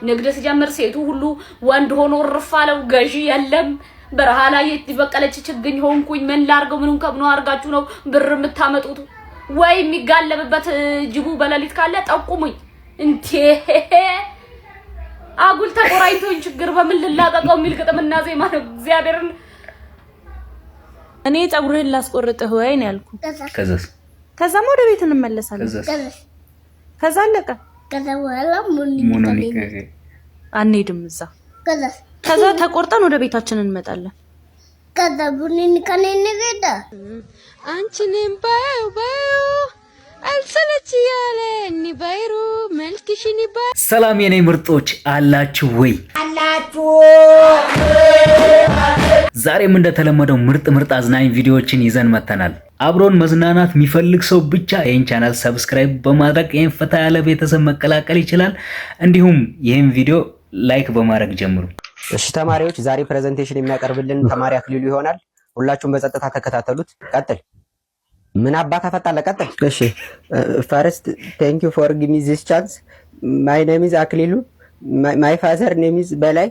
ንግድ ሲጀምር ሴቱ ሁሉ ወንድ ሆኖ ርፋለው ገዢ የለም በረሃ ላይ የተበቀለች ችግኝ ሆንኩኝ ምን ላርገው ምኑን ከብኑ አርጋችሁ ነው ብር የምታመጡት ወይ የሚጋለብበት ጅቡ በለሊት ካለ ጠቁሙኝ እንቴ አጉል ተቆራይቶኝ ችግር በምን ልላቀቀው የሚል ግጥምና ዜማ ነው እግዚአብሔርን እኔ ጸጉሬን ላስቆርጥህ ወይ ነው ያልኩ ከዛም ወደ ቤት እንመለሳለን ከዛ አለቀ ከዛ በኋላ ሞኒካ አንሄድም እዛ ከዛ ተቆርጠን ወደ ቤታችን እንመጣለን ከዛ ቡኒን ከነኝ ገዳ አንቺንም ባዩ አልሰለች ያለኝ ባይሩ መልክሽኒ ባ ሰላም የኔ ምርጦች አላችሁ ወይ አላችሁ ዛሬም እንደተለመደው ምርጥ አዝናኝ ቪዲዮዎችን ይዘን መተናል አብሮን መዝናናት የሚፈልግ ሰው ብቻ ይሄን ቻናል ሰብስክራይብ በማድረግ ይሄን ፈታ ያለ ቤተሰብ መቀላቀል ይችላል እንዲሁም ይሄን ቪዲዮ ላይክ በማድረግ ጀምሩ እሺ ተማሪዎች ዛሬ ፕሬዘንቴሽን የሚያቀርብልን ተማሪ አክሊሉ ይሆናል ሁላችሁም በጸጥታ ተከታተሉት ቀጥል ምን አባታ ፈጣለ ቀጥል እሺ first thank you for giving me this chance my name is አክሊሉ my father name is በላይ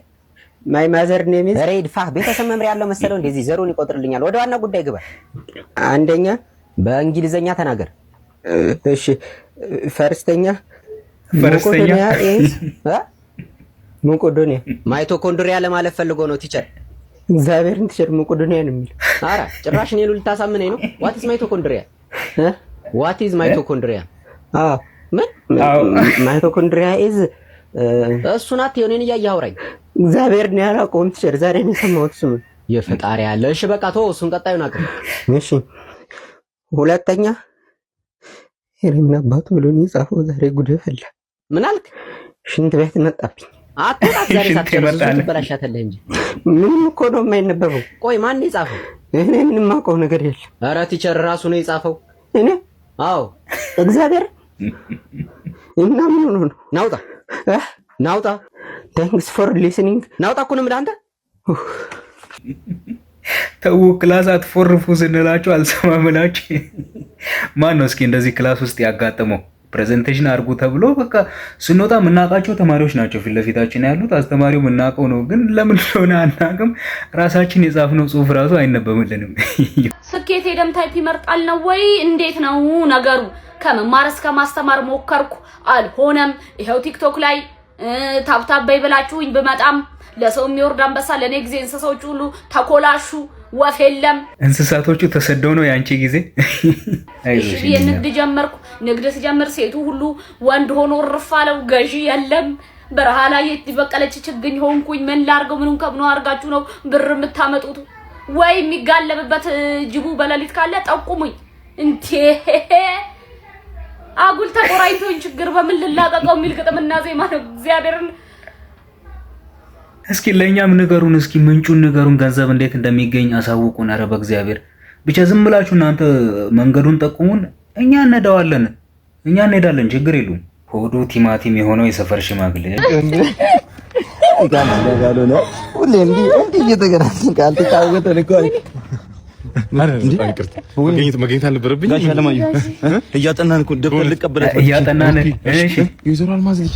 my mother name is ሬድ ፋ ቤተሰብ መምሪያ ያለው መሰለው እንደዚህ ዘሩን ይቆጥርልኛል ወደ ዋና ጉዳይ ግባ አንደኛ በእንግሊዘኛ ተናገር እሺ ፈርስተኛ መቆዶኒያ ማይቶኮንድሪያ ለማለት ፈልጎ ነው ቲቸር እግዚአብሔርን ቲቸር መቆዶኒያ ነው የሚል አራ ጭራሽ እኔ ሉል ታሳምነኝ ነው what is mitochondria what is mitochondria ምን mitochondria is እሱናት የኔን ያያውራኝ እግዚአብሔር ነው ያላቆም ቲቸር ዛሬ ነው ሰማሁት ስሙ የፈጣሪ ያለ እሺ በቃ ተው እሱን ቀጣዩን አቅም እሺ ሁለተኛ ምን አባቱ ብሎ ነው የጻፈው ዛሬ ጉድ ፈላ ምን አልክ ሽንት ቤት መጣብኝ አጥታት ዛሬ ሳትጨርስ በላሻተልህ እንጂ ምንም እኮ ነው የማይነበበው ቆይ ማን የጻፈው እኔ ምንም ማውቀው ነገር የለም ኧረ ቲቸር ራሱ ነው የጻፈው እኔ አዎ እግዚአብሔር እና ምን ነው ናውጣ thanks for listening ናውጣ እኮ ነው አንተ ተው ክላስ አትፎርፉ ስንላችሁ አልሰማምላችሁ ማን ነው እስኪ እንደዚህ ክላስ ውስጥ ያጋጠመው ፕሬዘንቴሽን አርጉ ተብሎ በቃ ስንወጣ ምናቃቸው ተማሪዎች ናቸው ፊት ለፊታችን ያሉት አስተማሪው ምናቀው ነው ግን ለምን ሆነ አናቅም ራሳችን የጻፍነው ጽሁፍ ራሱ አይነበብልንም ስኬት ሄደም ታይፕ ይመርጣል ነው ወይ እንዴት ነው ነገሩ ከመማር እስከ ማስተማር ሞከርኩ አልሆነም ይሄው ቲክቶክ ላይ ታብታብ በይብላችሁኝ በመጣም ለሰው የሚወርድ አንበሳ ለኔ ጊዜ እንስሳዎች ሁሉ ተኮላሹ ወፍ የለም እንስሳቶቹ ተሰደው ነው ያንቺ ጊዜ አይዞሽ የንግድ ጀመርኩ ንግድ ሲጀምር ሴቱ ሁሉ ወንድ ሆኖ ርፋለው ገዢ የለም በረሃ ላይ የተበቀለች ችግኝ ሆንኩኝ ምን ላርገው ምኑን ከብኑ አርጋችሁ ነው ብር የምታመጡት ወይ የሚጋለብበት ጅቡ በለሊት ካለ ጠቁሙኝ እንቴ አጉል ተቆራይቶኝ ችግር በምን ልላቀቀው የሚል ግጥምና ዜማ ነው እግዚአብሔርን እስኪ ለኛም ንገሩን እስኪ ምንጩን ንገሩን ገንዘብ እንዴት እንደሚገኝ አሳውቁን አረ በእግዚአብሔር ብቻ ዝም ብላችሁ እናንተ መንገዱን ጠቁሙን እኛ እንሄዳለን ችግር የለውም ሆዶ ቲማቲም የሆነው የሰፈር ሽማግሌ ጋር ነው ሁሌ እንዲህ እየተገናኘን ካልተ ታውቀን እኮ መገኘት አልነበረብኝ እያጠናን እኮ ደብተር ልቀበላት እያጠናን እሺ ይዞር አልማዝ ልጅ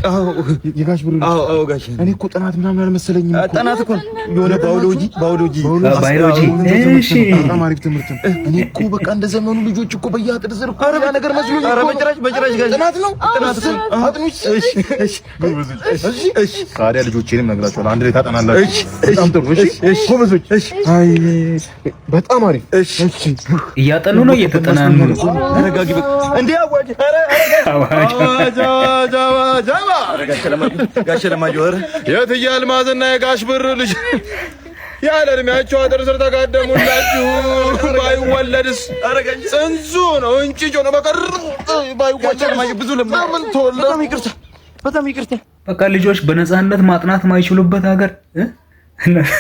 የጋሽ ብሩ አዎ ጋሽ እኔ እኮ ጥናት ምናምን አልመሰለኝም ጥናት እኮ የሆነ ባዮሎጂ እሺ በጣም አሪፍ ትምህርት እኔ እኮ በቃ እንደ ዘመኑ ልጆች እኮ በያጥር ዝር እኮ ያ ነገር መስሎኝ ኧረ በጭራሽ ጋሽ ጥናት ነው አጥኑሽ እሺ እሺ ታዲያ ልጆቼንም ነግራቸዋለሁ አንድ ላይ ታጠናላችሁ በጣም ጥሩ እሺ ጎበዞች እሺ አይ በጣም አሪፍ እሺ እያጠኑ ነው እየተጠናኑ ነው አረጋጊ እንዴ አዋጅ ጋሽ ለማጆር የትያል ማዝና የጋሽ ብር ልጅ ያለ እድሜያቸው አጥር ስር ተጋደሙላችሁ ባይወለድስ ጽንሱ ነው እንጭጮ ነው በቀር ባይወለድ ብዙ ለምን ተወለደ በጣም ይቅርታ በቃ ልጆች በነፃነት ማጥናት ማይችሉበት ሀገር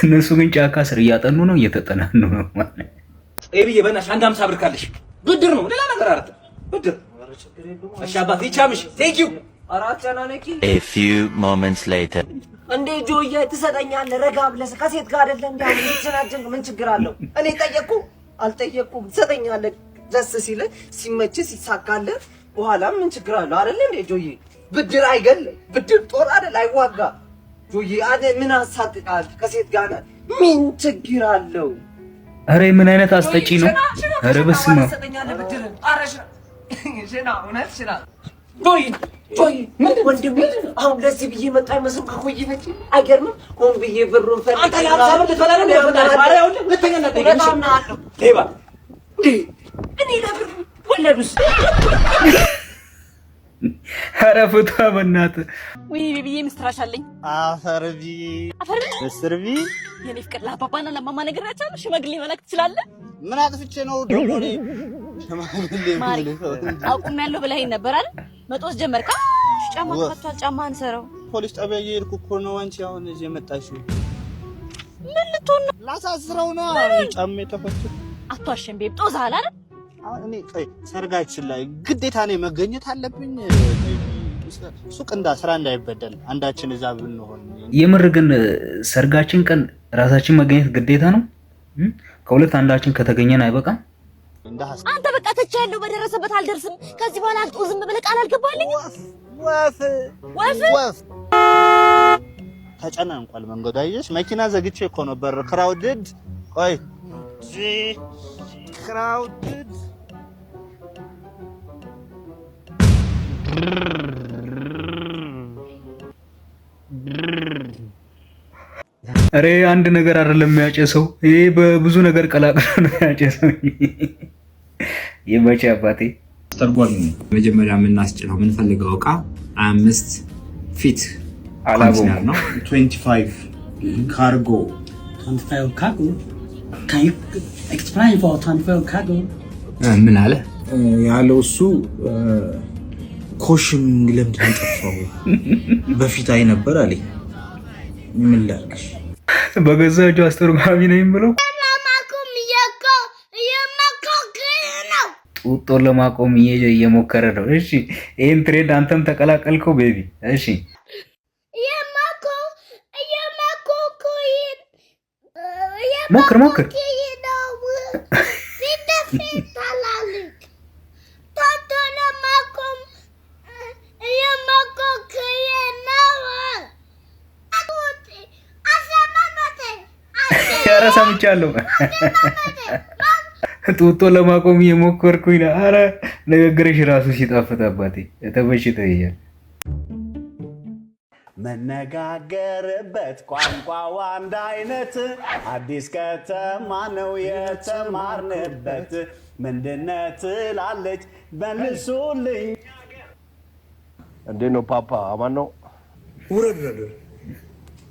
እነሱ ግን ጫካ ስር እያጠኑ ነው እየተጠናኑ ነው ማለት ኤቢዬ በእናትሽ 150 ብር ካለሽ ብድር ነው ሌላ ነገር አይደል ብድር እሺ አባቴ ቻምሽ ቴንክ ዩ አራቻናነቂ A few moments later እንዴ ጆዬ ትሰጠኛለህ ረጋ ብለህ ከሴት ጋር አይደለ እንዴ አሁን ምን ችግር አለው እኔ ጠየቅኩ አልጠየቅኩም ትሰጠኛለህ ደስ ሲል ሲመች ሲሳካልህ በኋላ ምን ችግር አለው አይደል እንዴ ጆዬ ብድር አይገል ብድር ጦር አይደል አይዋጋ ጆዬ አለ ምን አሳጥቃል? ከሴት ጋር ምን ችግር አለው? አረ ምን አይነት አስጠጪ ነው? አረ በስመ አብ ምን ወንድሜ አሁን ለዚህ ብዬ መጣ አይመስልም? ከቆየች አይገርምም? ሆን ብዬ ብሩን ፈልግ አንተ ያዛብ ተፈላለ እኔ ለብር ወለዱስ አረ ፍታ በእናትህ ወይ ቤቢዬ ምስራች አለኝ። አፈርቢ እስርቢ የኔ ፍቅር ለአባባና ለማማ ነግራቻለሁ። ሽማግሌ መላክ ትችላለህ? ምን አጥፍቼ ነው ዶሮኔ ሽማግሌ አቁም ያለው ብለኸኝ ነበር አይደል? መጦስ ጀመርካ? ጫማ ተፈቷል። ጫማ አንሰረው ፖሊስ ጣቢያ እየሄድኩ እኮ ነው። አንቺ አሁን እዚህ የመጣሽው ምን ልትሆን ነው? ላሳስረው ነው ጫማ ተፈቷል። አትዋሽም ቤብ ጦዛሃል አይደል? እኔ ሰርጋችን ላይ ግዴታ ነው መገኘት አለብኝ። ሱቅ ስራ እንዳይበደል አንዳችን እዛ ብንሆን። የምር ግን ሰርጋችን ቀን ራሳችን መገኘት ግዴታ ነው? ከሁለት አንዳችን ከተገኘን አይበቃም? አንተ በቃ ተቻለው በደረሰበት አልደርስም። ከዚህ በኋላ አልጦዝም ብለህ ቃል አልገባልኝ። ወፍ ተጨናንቋል መንገዱ። አየሽ መኪና ዘግቼ እኮ ነበር። ክራውድድ ቆይ ክራውድድ አሬ አንድ ነገር አይደለም የሚያጨሰው፣ ይሄ በብዙ ነገር ቀላቅሎ ነው የሚያጨሰው። የመቼ አባቴ አስተርጓሚ ነው። መጀመሪያ የምናስጭነው የምንፈልገው እቃ 5 ፊት አላቦም ነው። 25 ካርጎ 25 cargo. Can you explain for 25 cargo? ምን አለ ያለው እሱ ኮሽም ለምድ ተጠፋው በፊት አይ ነበር አለኝ። ምን ላድርግሽ? በገዛ እጁ አስተርጓሚ ነው የሚለው። ጡጦ ለማቆም እየሞከረ ነው። እሺ ይሄን ትሬድ አንተም ተቀላቀልከው ቤቢ። እሺ ሞክር ያረሳምቻለሁ። ጡጦ ለማቆም እየሞከርኩኝ ነው። አረ ንግግርሽ ራሱ ሲጣፍጥ አባቴ ተበሽተኛል። መነጋገርበት ቋንቋው አንድ አይነት አዲስ ከተማ ነው የተማርንበት። ምንድነት ላለች መልሱልኝ። እንዴት ነው ፓፓ? አማን ነው? ውረድ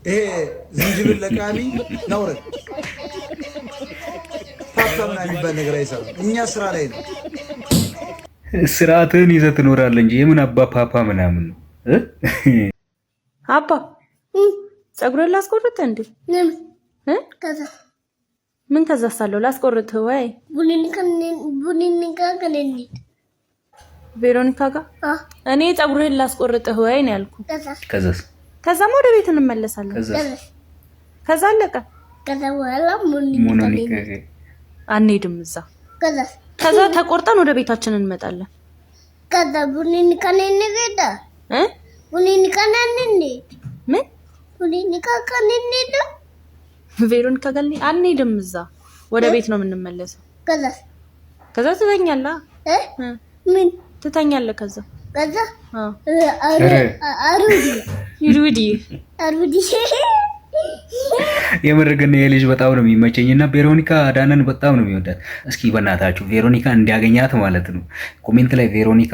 ይሄ ዝንጅብል ለቃሚ ነው። ውረድ ፓፓ ምናምን የሚባል ነገር አይሰራም። እኛ ስራ ላይ ነው። ስርዓትህን ይዘህ ትኖራለህ እንጂ የምን አባ ፓፓ ምናምን ነው። አባ ፀጉሬን ላስቆርጥ እንዴ? ምን ከዛ ሳለው ላስቆርጥ ወይ? ቬሮኒካ ጋር እኔ ፀጉሬን ላስቆርጥህ ወይ ነው ያልኩ። ከዛማ ወደ ቤት እንመለሳለን። ከዛ አለቀ። አንሄድም እዛ። ከዛ ተቆርጠን ወደ ቤታችን እንመጣለን። ቬሮኒካ ጋር አንሄድም እዛ። ወደ ቤት ነው የምንመለሰው። ከዛ ትተኛለህ። ምን ትተኛለህ? ከዛ የምር ግን የልጅ በጣም ነው የሚመቸኝና ቬሮኒካ አዳነን በጣም ነው የሚወዳት። እስኪ በእናታችሁ ቬሮኒካ እንዲያገኛት ማለት ነው ኮሜንት ላይ ቬሮኒካ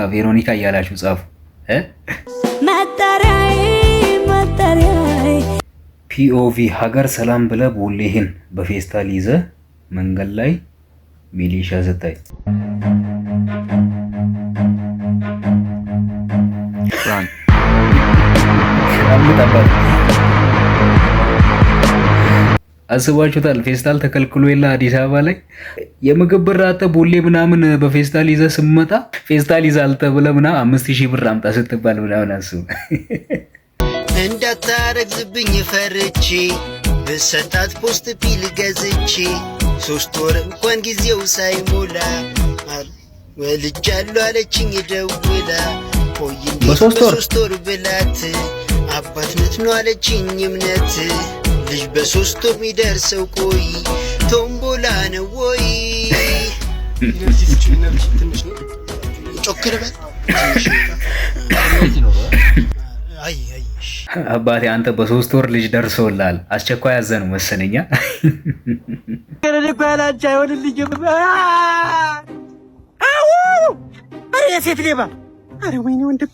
እያላችሁ ጻፉ። ፒኦቪ ሀገር ሰላም ብለህ ቦሌህን በፌስታል ይዘህ መንገድ ላይ ሚሊሻ ስታይ አስባችሁታል? ፌስታል ተከልክሎ የለ አዲስ አበባ ላይ የምግብ ብር አጥተህ ቦሌ ምናምን በፌስታል ይዘህ ስመጣ ፌስታል ይዘህ አልተብለህ ምናምን 5000 ብር አምጣ ስትባል ምናምን አስብ። እንዳታረግዝብኝ ፈርቼ በሰጣት ፖስት ፒል ገዝቼ 3 ወር እንኳን ጊዜው ሳይሞላ ወልጃለሁ አለችኝ ደውላ። ቆይ እንዴት በ3 ወር ብላት አባትነት ነው አለችኝ እምነት ልጅ በ3 ወር የሚደርሰው ቆይ ቶምቦላ ነው ወይ ጮክ ልበል አባቴ አንተ በ3 ወር ልጅ ደርሶላል አስቸኳይ ያዘኑ መሰለኛ ከረደ ባላንቻ አይሆንልኝም አረ የሴት ሌባ አረ ወይኔ ወንድም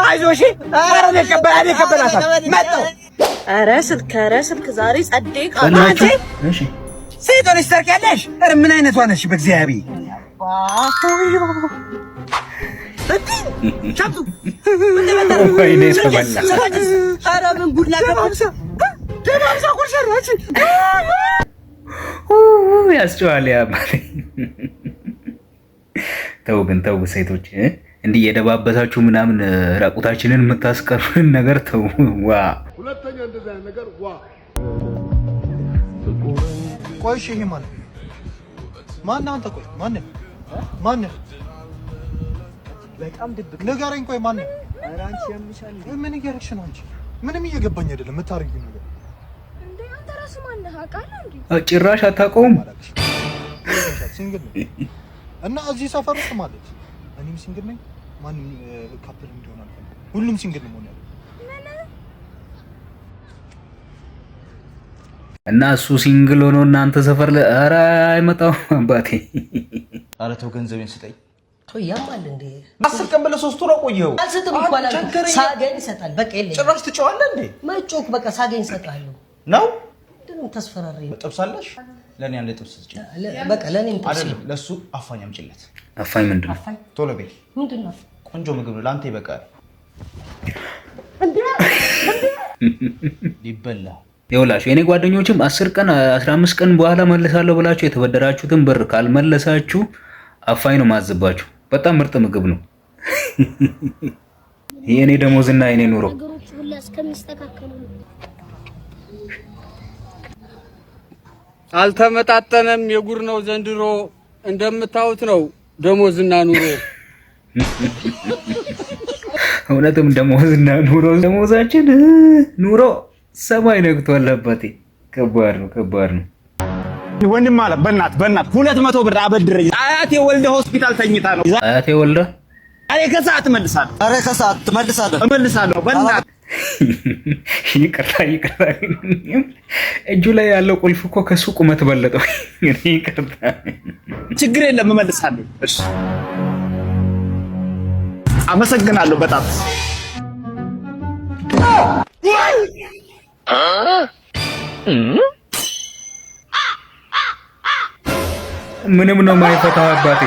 አይዞሽ አረ ለከበላታ መጣው አረ ስልክ ዛሬ ጸደይ ቃላንቺ እሺ ሴቶን ይስተርካለሽ አረ ምን አይነቷ ነሽ በእግዚአብሔር ቻቱ ወይኔ ተበላ አረ ምን ጉድ ላከማምሳ ደማምሳ ኩርሰራች ያስጨዋል ያባቴ ተው ሴቶች እንዲህ የደባበታችሁ ምናምን ራቁታችንን የምታስቀሩን ነገር ተው ዋ ሁለተኛ እንደዛ ነገር ዋ ቆይሽ ይሄ ማን አንተ ቆይ ማን በጣም ድብቅ ንገረኝ ቆይ ማን ኧረ አንቺ ያምሻል ምን እያደረግሽ ነው አንቺ ምንም እየገባኝ አይደለም የምታረጊው ነገር እንዴ አንተ ራስህ ማነህ አውቃለሁ እንዴ ጭራሽ አታውቀውም ሲንግል እና እዚህ ሰፈር ውስጥ ማለት እኔም ሲንግል ነኝ ማንም ካፕል እንዲሆን አልፈልግም ሁሉም ሲንግል ነው ያለው እና እሱ ሲንግል ሆኖ እናንተ ሰፈር ኧረ አይመጣም አባቴ ኧረ ተው ገንዘቤን ስጠኝ ያማል እንዴ 10 ቀን ብለህ 3 ወር ቆየው አልሰጥም ይባላል ሳገኝ ይሰጣል በቃ የለኝም ጭራሽ ትጨዋለህ እንዴ መጮክ በቃ ሳገኝ ይሰጣል ነው ደም ተስፈራሪ ጥብሳለሽ ለኔ አንድ ጥብስ ስጪ በቃ ለኔም ጥብስ አይደለም ለሱ አፋኝ አምጪለት አፋኝ ምንድነው ቶሎ በይ ምንድነው ቆንጆ ምግብ ነው ላንተ ይበቃል እንዴ ይበላ ይኸውላችሁ የኔ ጓደኞችም 10 ቀን 15 ቀን በኋላ መልሳለሁ ብላችሁ የተበደራችሁትን ብር ካልመለሳችሁ አፋኝ ነው ማዝባችሁ በጣም ምርጥ ምግብ ነው የኔ ደሞዝና የኔ ኑሮ ነገሮች ሁሉ እስከሚስተካከሉ አልተመጣጠነም የጉር ነው ዘንድሮ እንደምታዩት ነው ደሞዝና ኑሮ እውነትም ደሞዝና ኑሮ ደሞዛችን ኑሮ ሰማይ ነግቷል አባቴ ከባድ ነው ወንድም አለ በእናት 200 ብር አበድረኝ አያቴ ወልደ ሆስፒታል ተኝታ ነው አያቴ ወልደ አሬ ከሰዓት እመልሳለሁ በእናት ይቅርታ እጁ ላይ ያለው ቁልፍ እኮ ከሱ ቁመት በለጠው ይቅርታ ችግር የለም እመልሳለሁ እሺ አመሰግናለሁ በጣም ምንም ነው ማይፈታ አባቴ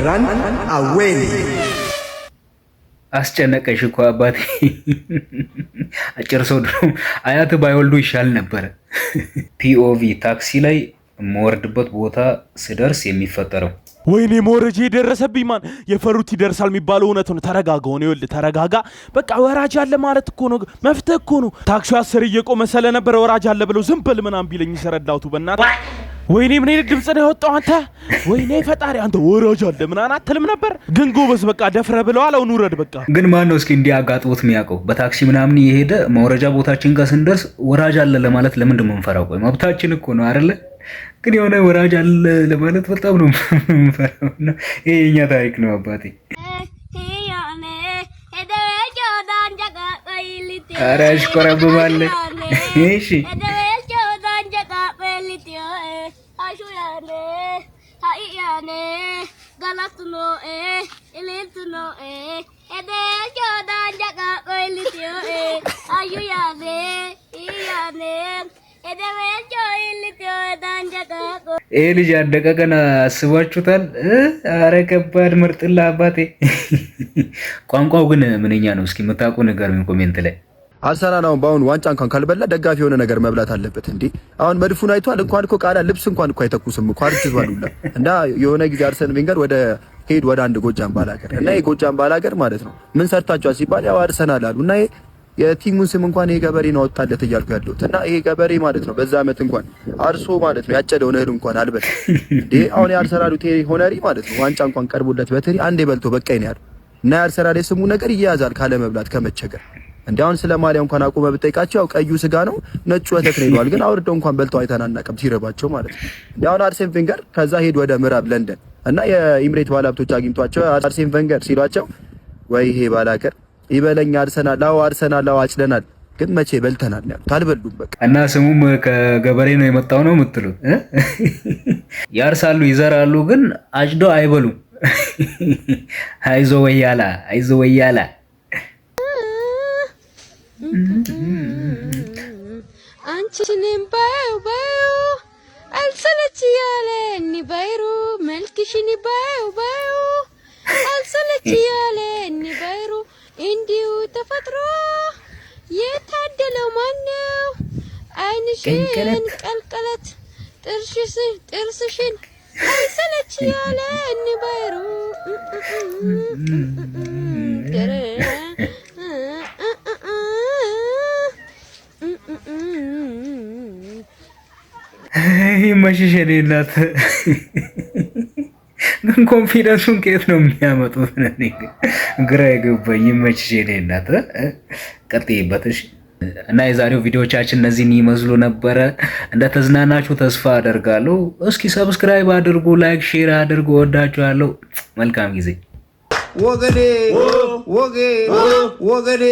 run away አስጨነቀሽ እኮ አባቴ አጭርሶ ድሮ አያት ባይወልዱ ይሻል ነበር ፒኦቪ ታክሲ ላይ የምወርድበት ቦታ ስደርስ የሚፈጠረው ወይኔ ሞረጄ የደረሰብኝ ማን የፈሩት ይደርሳል የሚባለው እውነት ነው ተረጋጋ ሆነ ይወል ተረጋጋ በቃ ወራጅ አለ ማለት እኮ ነው መፍትሄ እኮ ነው ታክሲው 10 እየቆመ ሰለ ነበር ወራጅ አለ ብለው ዝም በል ምናም ቢለኝ ሰረዳውቱ በእናት ወይኔ ምን አይነት ድምጽ ነው ያወጣው አንተ ወይኔ ፈጣሪ አንተ ወራጅ አለ ምናምን አትልም ነበር ግን ጎበዝ በቃ ደፍረ ብለው አለው ኑረድ በቃ ግን ማን ነው እስኪ እንዲያጋጥቦት የሚያውቀው በታክሲ ምናምን የሄደ መውረጃ ቦታችን ጋር ስንደርስ ወራጅ አለ ለማለት ለምንድን ነው የምንፈራው ቆይ መብታችን እኮ ነው አይደለ ግን የሆነ ወራጅ አለ ለማለት በጣም ነው የምንፈራው ይሄ የኛ ታሪክ ነው አባቴ ኧረ አሽኮረብባለ እሺ ይሄ ልጅ ያደቀ ቀን አስባችሁታል? አረ ከባድ ምርጥላ አባቴ። ቋንቋው ግን ምንኛ ነው? እስኪ የምታውቁ ንገሩኝ ኮሜንት ላይ። አርሰናል አሁን በአሁን ዋንጫ እንኳን ካልበላ ደጋፊ የሆነ ነገር መብላት አለበት እንዴ። አሁን መድፉን አይቷል እንኳን እኮ ቃላ ልብስ እንኳን እኮ አይተኩስም እኮ አርጅቷል ሁላ። እና የሆነ ጊዜ አርሰን ቬንገር ወደ አንድ ጎጃም ባላገር እና የጎጃም ባላገር ማለት ነው ምን ሰርታችኋል ሲባል ያው አርሰናል አሉ እና የቲሙን ስም እንኳን ይሄ ገበሬ ነው ወጣለት እያልኩ ያለሁት እና ይሄ ገበሬ ማለት ነው በዛ ዓመት እንኳን አርሶ ማለት ነው ያጨደውን እህል እንኳን አልበላ እንዴ። አሁን የአርሰናሉ ቴሪ ሆነሪ ማለት ነው ዋንጫ እንኳን ቀርቦለት በትሪ አንዴ በልቶ በቃኝ ነው ያለው እና የአርሰናል ስሙ ነገር ይያዛል ካለ መብላት ከመቸገር እንዴ። አሁን ስለ ማሊያ እንኳን አቁመ ብጠይቃቸው ያው ቀዩ ስጋ ነው ነጩ ወተት ነው ይሏል፣ ግን አውርደው እንኳን በልተው አይተናናቀም ሲረባቸው ማለት ነው። እንዴ አሁን አርሴን ቬንገር ከዛ ሄድ ወደ ምዕራብ ለንደን እና የኢምሬት ባለሀብቶች አግኝቷቸው አርሴን ቬንገር ሲሏቸው ወይ ይሄ ባላቀር ይበለኝ አርሰናል አው አርሰናል አው አጭደናል ግን መቼ በልተናል ያሉት አልበሉም በቃ። እና ስሙም ከገበሬ ነው የመጣው ነው የምትሉት? ያርሳሉ ይዘራሉ ግን አጭደው አይበሉም። አይዞ ወያላ አይዞ ወያላ አንቺንም ባዩ ባዩ አልሰለች ያለኝ ባይሩ መልክሽን ባዩ ባዩ አልሰለች ያለኝ ባይሩ እንዲሁ ተፈጥሮ የታደለው ማነው? አይንሽን ቀልቀለት ጥርስሽን አልሰለች ያለኝ ባይሩ ይመችሽ የኔ እናት። ግን ኮንፊደንሱን ከየት ነው የሚያመጡት? እኔ ግራ የገባኝ። ይመችሽ የኔ እናት፣ ቀጥይበትሽ። እና የዛሬው ቪዲዮቻችን እነዚህን ይመስሉ ነበረ። እንደተዝናናችሁ ተስፋ አደርጋለሁ። እስኪ ሰብስክራይብ አድርጉ፣ ላይክ፣ ሼር አድርጉ። ወዳችኋለሁ። መልካም ጊዜ። ወገኔ ወገኔ